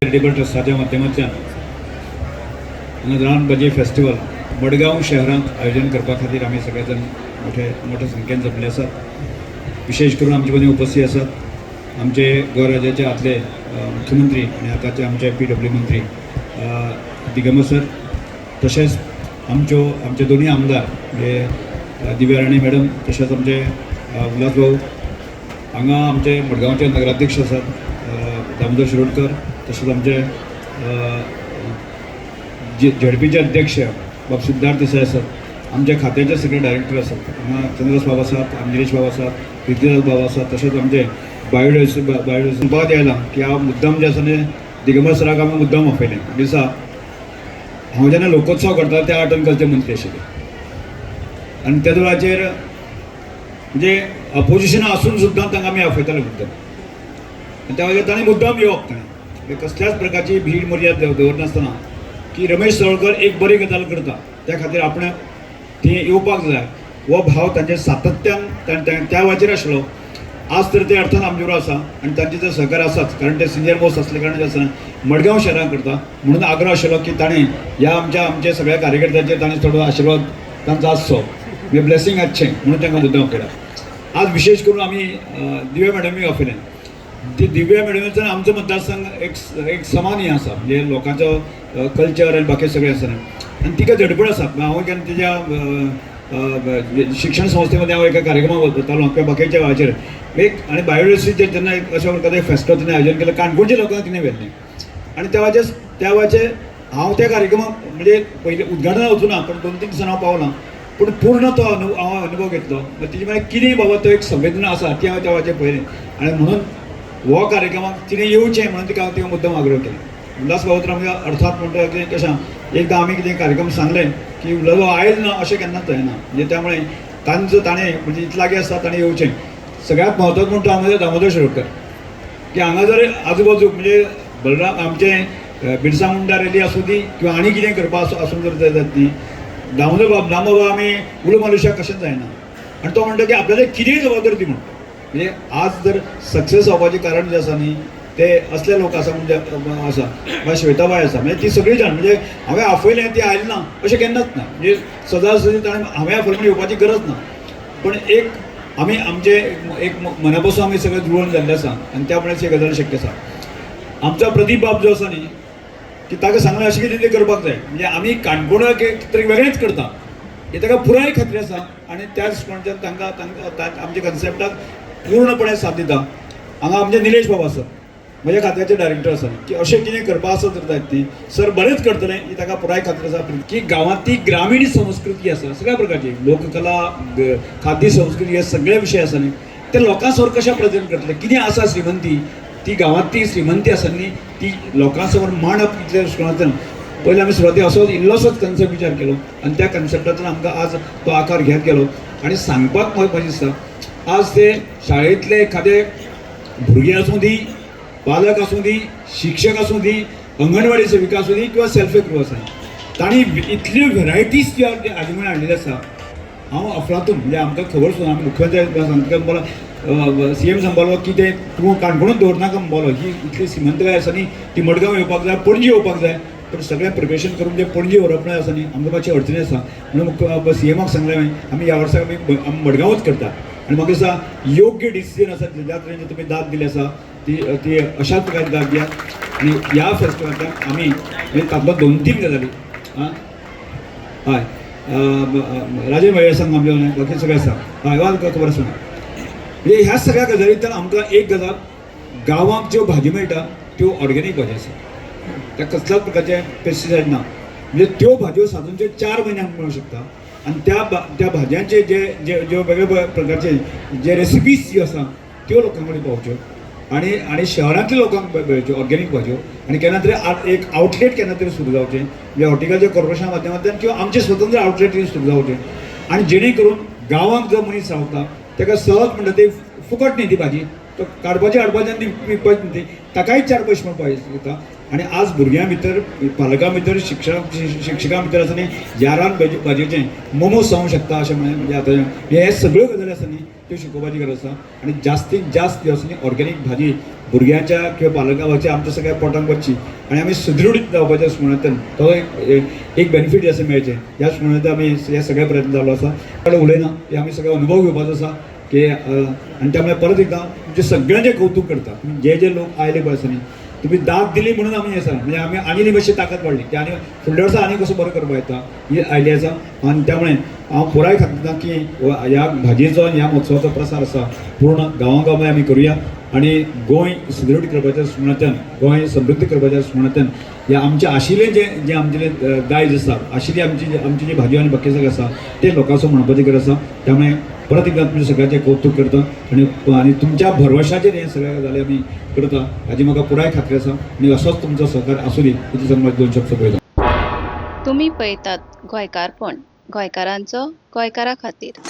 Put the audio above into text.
Charitable ट्रस्टाच्या माध्यमांतल्यान हांगा रानभाजी festival Madgaon शहरात आयोजन करपा खातीर आमी सगळे जण मोठ्या संख्येन जमले आसात। विशेष करून आमचे मदीं उपस्थित आसात आमचे गोंय राज्याचे आदले मुख्यमंत्री आनी आतांचे आमचे PW मंत्री दिगंबर सर, तशेंच आमचे दोन्ही आमदार म्हणजे दिव्या राणी मॅडम, तशेंच आमचे उल्हास भाऊ, हांगा आमचे मडगांवचे नगराध्यक्ष आसात दामोदर शिरोडकर, तसेच आमचे झेडपीचे अध्यक्ष बाब सिद्धार्थ देसाई आसात, आमच्या खात्याचे सगळे डायरेक्टर आसात, हांगा चंद्रस बाब आसात, अंजलेश बाब आसात, प्रितीदास बाब आसात, तशेंच आमचे बायोडायवर्सिटी बाद आयला की हांव मुद्दाम जे आसा न्ही दिगंबर सराक हांवें मुद्दाम आपयलें दिसा हांव जेन्ना लोकोत्सव करता त्या आर्ट एंड कल्चर मंत्री आशिल्ले आनी त्या वेळाचेर म्हणजे अपोजिशन आसून सुद्दां तांकां आमी आपयताले मुद्दाम, आनी त्या वेळाचेर ताणें मुद्दाम येवप ताणें कसल्याच प्रकारची भीड मर्याद दवरनासतना की रमेश सवळकर एक बरी गजाल करता त्या खातीर आपणाक थंय येवपाक जाय हो भाव तांचे सातत्यान त्या वेळाचेर आशिल्लो। आज तर ते अर्थान आमचे बरोबर आसा आनी तांचे जर सहकार आसाच, कारण ते सिनियर मोस्ट असले कारण जे आसा मडगांव शहरान करता, म्हणून आग्रह आशिल्लो की ताणें ह्या आमच्या सगळ्या कार्यकर्त्यांचेर ताणें थोडो आशिर्वाद तांचो आसचो, म्हणजे ब्लेसिंग आसचें म्हणून तांकां मुद्दाम केला। आज विशेष करून आमी दिव्या मॅडमीक आपयलें। ती दिव्या मॅडमीचो आमचो मतदारसंघ एक समान हें आसा, म्हणजे लोकांचो कल्चर आनी बाकी सगळें आसा आनी तिका धडपड आसा। हांव केन्ना तिच्या शिक्षण संस्थेमध्ये हांव एका कार्यक्रमाक वतालो किंवा बाकीच्या वेळाचेर एक आनी बायोडायवर्सिटीचेर जेन्ना अशा प्रकारे फेस्टो तिणें आयोजन केलें, काणकोणच्या लोकांक तिणें व्हेल्लें आनी त्या वेळाचेर हांव त्या कार्यक्रमाक म्हणजे पयलीं उद्घाटनाक वचूना, पण 2-3 दिसान हांव पावलां, पूण पूर्ण तो हांव अनुभव घेतलो। तिजे म्हळ्यार कितें बाबा तो एक संवेदना आसा ती हांवें त्या वेळाचेर पळयलें आनी म्हणून हो कार्यक्रमाक तिणें येवचें म्हणून तिका हांव मुद्दम आग्रह केलो। उल्हास भाऊ तर आमच्या अर्थात म्हणटा की कशें एकदां आमी कितें कार्यक्रम सांगलें की उल्हास भाऊ आयज ना अशें केन्नाच जायना, म्हणजे त्यामुळे ताणें म्हणजे इतले लागीं आसता ताणें येवचें। सगळ्यांत म्हत्वाचो म्हणटा हांव दामोदर शिरोडकर की हांगा जर आजूबाजूक म्हणजे बलराम आमचे बिरसा मुंडा रॅली आसूं दी किंवा आनी कितें करपा आसूं जर जाय ती दामोदर बाबा आमी उलो मारुश्याक कशेंच जायना, आनी तो म्हणटा की आपल्याला कितेंय जबाबदारी दी म्हणटा। म्हणजे आज जर सक्सेस जावपाचें कारण जें आसा न्ही ते असले लोक आसा म्हणजे आसा वा श्वेताबाई आसा, म्हणजे ती सगळी जाण म्हणजे हांवें आपयलें ती आयली ना अशें केन्नाच ना, म्हणजे सदांच ताणें हांवें आपयलें येवपाची गरज ना, पण एक आमी आमचे एक मना पासून आमी सगळे जुळोवन जाल्ले आसा आनी त्या प्रमाणे गजाल शक्य आसा। आमचो प्रदीप बाब जो आसा न्ही की ताका सांगलें अशें कितें तरी करपाक जाय, म्हणजे आमी काणकोणाक एक तरी वेगळेंच करता हे ताका पुराय खात्री आसा आनी त्याच म्हणजे तांकां आमच्या कन्सेप्टाक पूर्णपणे साथ दिता। हांगा आमचे निलेश बाब आसा, म्हज्या खात्याचे डायरेक्टर आसा, की अशें कितें करपा आसत तर ती सर बरेंच करतले ही ताका पुराय खात्री आसा की गांवांतली ग्रामीण संस्कृती आसा सगळ्या प्रकारची लोककला खाद्य संस्कृती हे सगळे विशय आसा न्ही ते लोकां समोर कशें प्रेझेंट करतले, कितें आसा श्रीमंती ती गांवांतली श्रीमंती आसा न्ही ती लोकां समोर मांडप कितल्या दृश्टिकोनांतल्यान पयलीं आमी सुरवातीक असोच इल्लोसोच कन्सेप्ट विचार केलो आनी त्या कन्सेप्टांतल्यान आमकां आज तो आकार घेत गेलो आनी सांगपाक म्हाका दिसता आज ते शाळेंतले एखादे भुरगे आसूं दी, पालक आसूं दी, शिक्षक आसूं दी, अंगणवाडी सेविका आसूं दी किंवा सेल्फ हेल्प ग्रुप आसा, तांणी इतल्यो व्हेरायटीज ज्यो हाजे हाडिल्ल्यो आसा हांव अफलातून म्हणजे आमकां खबर सुद्दां आमी मुख्यमंत्री सांगता म्हणपाक CM सांबाळलो की ते तूं काणकोणूच दवरनाका म्हणपालो, ही इतली श्रीमंतकाय आसा न्ही ती मडगांव येवपाक जाय, पणजी येवपाक जाय, पण सगळें प्रिपेरेशन करून म्हणजे पणजी व्हरप आसा न्ही आमकां मातशी अडचणी आसा, म्हणून CMाक सांगलें आमी ह्या वर्साक आमी मडगांवच करता आनी म्हाका दिसता योग्य डिसिजन आसा ज्या तरेन तुमी दाद दिली आसा ती अशाच प्रकारे दाद दिया आनी ह्या फेस्टिवलांतल्यान आमी म्हणजे तातूंतलो 2-3 गजाली हय राजेश भाई सांग आमचे बाकी सगळें आसा हय वा खबर आसा म्हणजे ह्या सगळ्या गजालींतल्यान आमकां एक गजाल गांवांत ज्यो भाजी मेळटा त्यो ऑर्गेनीक भाजी आसा, त्या कसल्याच प्रकारचे पेस्टिसायड ना, म्हणजे त्यो भाजयो साधूंचे 4 म्हयन्यांक मेळूंक शकता आनी त्या भाजयांचे जे वेगळे प्रकारचे जे रेसिपीज ज्यो आसा त्यो लोकां कडेन पावच्यो आनी शहरांतल्या लोकांक मेळच्यो ऑर्गेनीक भाजयो आनी केन्ना तरी एक आउटलेट केन्ना तरी सुरू जावचें म्हणजे हॉर्टिकल्चर कॉर्पोरेशना माध्यमांतल्यान किंवा आमचे स्वतंत्र आउटलेट सुरू जावचें आनी जेणे करून गांवांत जो मनीस रावता ताका सहज म्हणटा ती फुकट न्ही ती भाजी तो काडपाची हाडपाची आनी ती विकपाची न्ही ताकाय 4 पयशे मेळपाक येता आणि आज भुरग्यां भितर पालकां भितर शिक्षकां भितर आसा न्ही यारान भाजयेचें मोमोज जावंक शकता अशें म्हणजे आतां हे सगळ्यो गजाली आसा न्ही त्यो शिकोवपाची गरज आसा आणि जास्तीत जास्त जी आसा न्ही ऑर्गेनीक भाजी भुरग्यांच्या किंवा पालकांची आमच्या सगळ्या पोटांत वचची आणि आमी सुदृढीत जावपाच्या स्मरणांतल्यान तो एक बेनिफीट असं मेळचें ह्या स्मरणांतल्यान आमी हे सगळे प्रयत्न चालू आसा कडेन उलयना हे आमी सगळे अनुभव घेवपाचो आसा की आणि त्यामुळे परत एकदा तुमचे सगळ्यांचे कौतुक करता जे लोक आयले पळय आसा न्ही तुम्ही दाद दिली म्हणून आम्ही हे म्हणजे आम्ही आनी मातशी ताकद वाडली की आनी फुडल्या वर्सा आनी कसो बरो करपा येता ही आयली आसा आणि त्यामुळे हांव पुराय खात्रीता की ह्या भाजयेचो आनी ह्या महोत्सवाचो प्रसार आसा पूर्ण गांवागांवांनी आमी करुया आणि गोंय सुदृढ करपाच्या स्मरणांतल्यान गोंय समृद्ध करपाच्या स्मरणांतल्यान हे आमचे आशिल्ले जे आमचे दायज आसा आशिल्ली आमची जी भाजयो आनी बाकी सगळें आसा ते लोकांचो म्हणपाची गरज आसा त्यामुळे परत एकदा तुमच्या सगळ्यांचे कौतुक करता आणि तुमच्या भरवशाचेर हे सगळे गजाली आमी करता हाजी म्हाका पुराय खात्री आसा आणि असोच तुमचो सहकार आसूं दी हेची सांगपाक 2 शब्द पळयता. तुम्ही पळयतात गोंयकारपण गोंयकारांचो गोंयकारा खातीर.